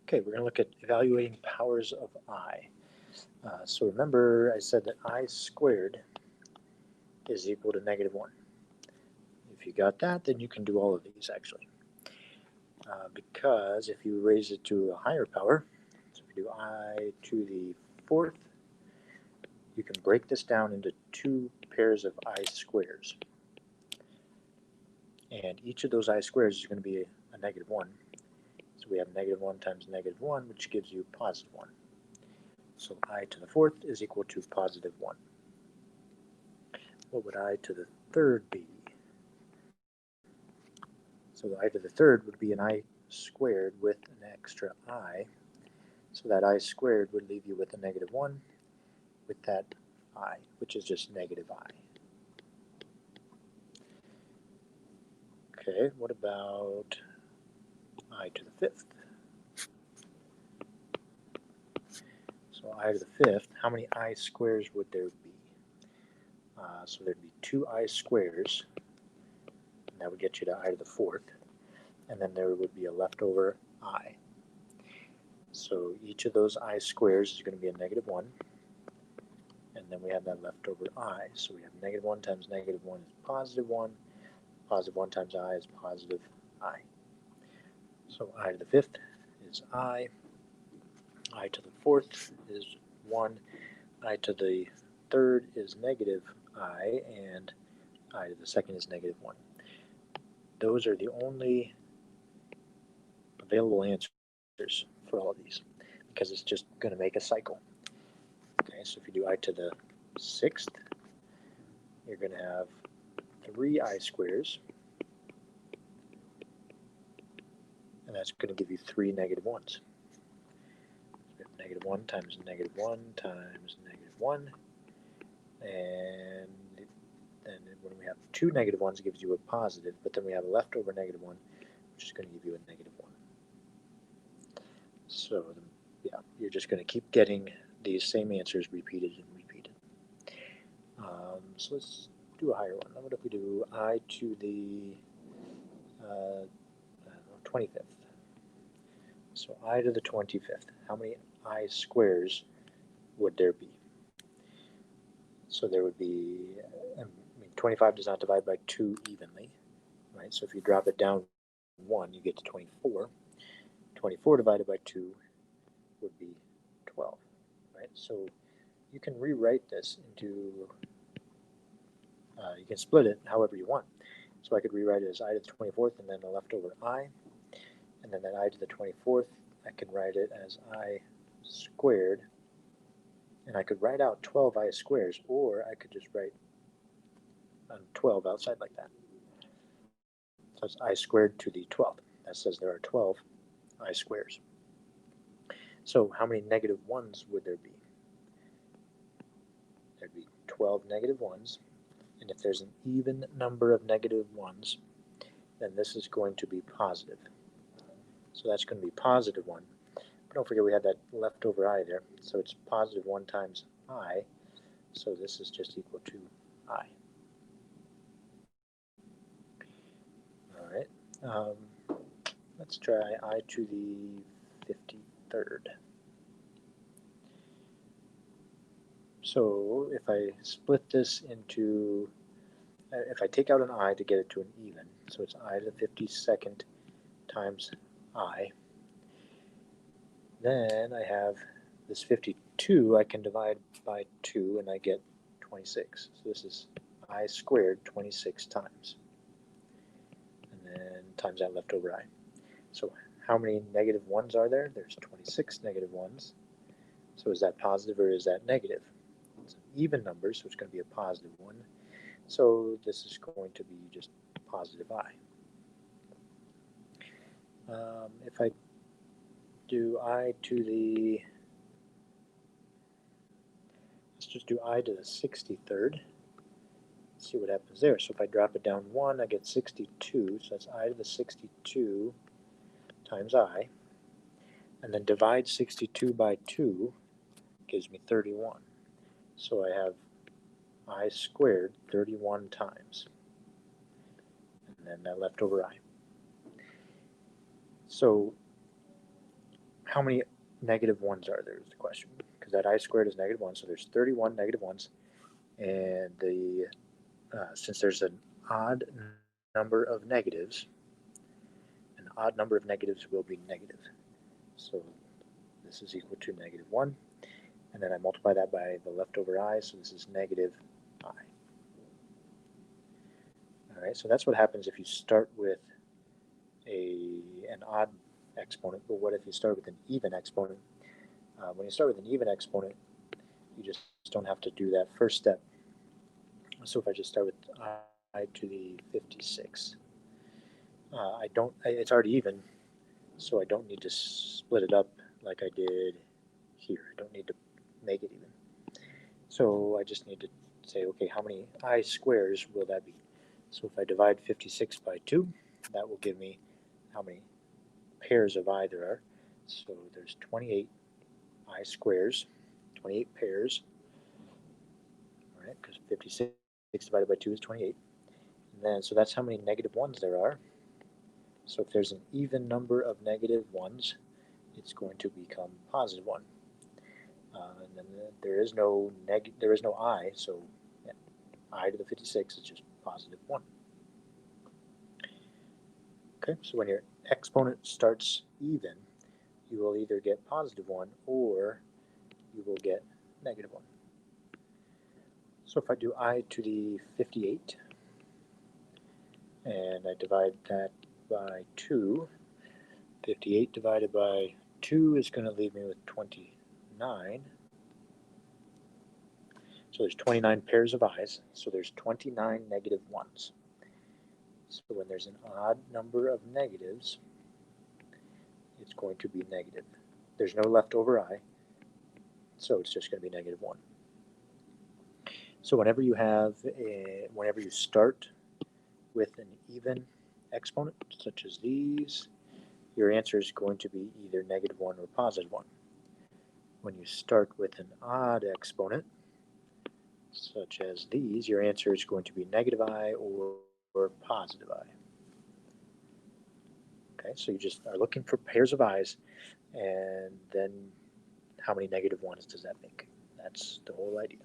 Okay, we're going to look at evaluating powers of I. So remember I said that I squared is equal to negative 1. If you got that, then you can do all of these actually. Because if you raise it to a higher power, so if you do I to the 4th, you can break this down into two pairs of I squares. And each of those I squares is going to be a negative 1. So we have negative 1 times negative 1, which gives you positive 1. So I to the 4th is equal to positive 1. What would I to the 3rd be? So I to the 3rd would be an I squared with an extra I. So that I squared would leave you with a negative 1 with that I, which is just negative I. Okay, what about I to the 5th? So I to the 5th, how many I squares would there be? So there'd be 2 I squares, and that would get you to I to the 4th, and then there would be a leftover I. So each of those I squares is going to be a negative 1, and then we have that leftover I. So we have negative 1 times negative 1 is positive 1, positive 1 times I is positive I. So I to the 5th is I to the 4th is 1, I to the 3rd is negative I, and I to the 2nd is negative 1. Those are the only available answers for all of these, because it's just going to make a cycle. Okay, so if you do I to the 6th, you're going to have 3 I squares, and that's going to give you 3 negative 1s. So negative 1 times negative 1 times negative 1, and then when we have 2 negative 1s, it gives you a positive, but then we have a leftover negative 1, which is going to give you a negative 1. So, yeah, you're just going to keep getting these same answers repeated and repeated. So let's do a higher one. What if we do I to the 25th? So I to the 25th, how many I squares would there be? So there would be, 25 does not divide by 2 evenly, right? So if you drop it down 1, you get to 24. 24 divided by 2 would be 12, right? So you can rewrite this into, you can split it however you want. So I could rewrite it as I to the 24th and then a leftover I, and then that I to the 24th, I can write it as I squared, and I could write out 12 I squares, or I could just write 12 outside like that. So it's I squared to the 12th. That says there are 12 I squares. So how many negative 1s would there be? There'd be 12 negative 1s, and if there's an even number of negative 1s, then this is going to be positive. So that's going to be positive 1. But don't forget we had that leftover I there, so it's positive 1 times I, so this is just equal to I. All right, let's try I to the 53rd. So if I split this into, if I take out an I to get it to an even, so it's I to the 52nd times I, then I have this 52 I can divide by 2 and I get 26. So this is I squared 26 times. And then times that leftover I. So how many negative 1s are there? There's 26 negative 1s. So is that positive or is that negative? It's an even number, so it's going to be a positive 1. So this is going to be just positive I. If I do I to the, let's just do I to the 63rd. Let's see what happens there. So if I drop it down 1, I get 62. So that's I to the 62 times I. And then divide 62 by 2 gives me 31. So I have I squared 31 times. And then that leftover I. So how many negative ones are there is the question, because that I squared is negative 1, so there's 31 negative ones, and since there's an odd number of negatives, an odd number of negatives will be negative. So this is equal to negative 1, and then I multiply that by the leftover I, so this is negative I. All right, so that's what happens if you start with an odd exponent, but what if you start with an even exponent? When you start with an even exponent, you just don't have to do that first step. So if I just start with I to the 56, it's already even, so I don't need to split it up like I did here. I don't need to make it even. So I just need to say, okay, how many I squares will that be? So if I divide 56 by 2, that will give me how many pairs of I there are. So there's 28 I squares, 28 pairs, all right, because 56 divided by 2 is 28. And then, so that's how many negative ones there are. So if there's an even number of negative ones, it's going to become positive 1. And then there is no I, so yeah, I to the 56 is just positive 1. Okay, so when your exponent starts even, you will either get positive 1 or you will get negative 1. So if I do I to the 58 and I divide that by 2, 58 divided by 2 is going to leave me with 29. So there's 29 pairs of i's, so there's 29 negative ones. So when there's an odd number of negatives, it's going to be negative. There's no leftover I, so it's just going to be negative 1. So whenever you start with an even exponent, such as these, your answer is going to be either negative 1 or positive 1. When you start with an odd exponent, such as these, your answer is going to be negative I or positive I. Okay, so you just are looking for pairs of i's, and then how many negative ones does that make? That's the whole idea.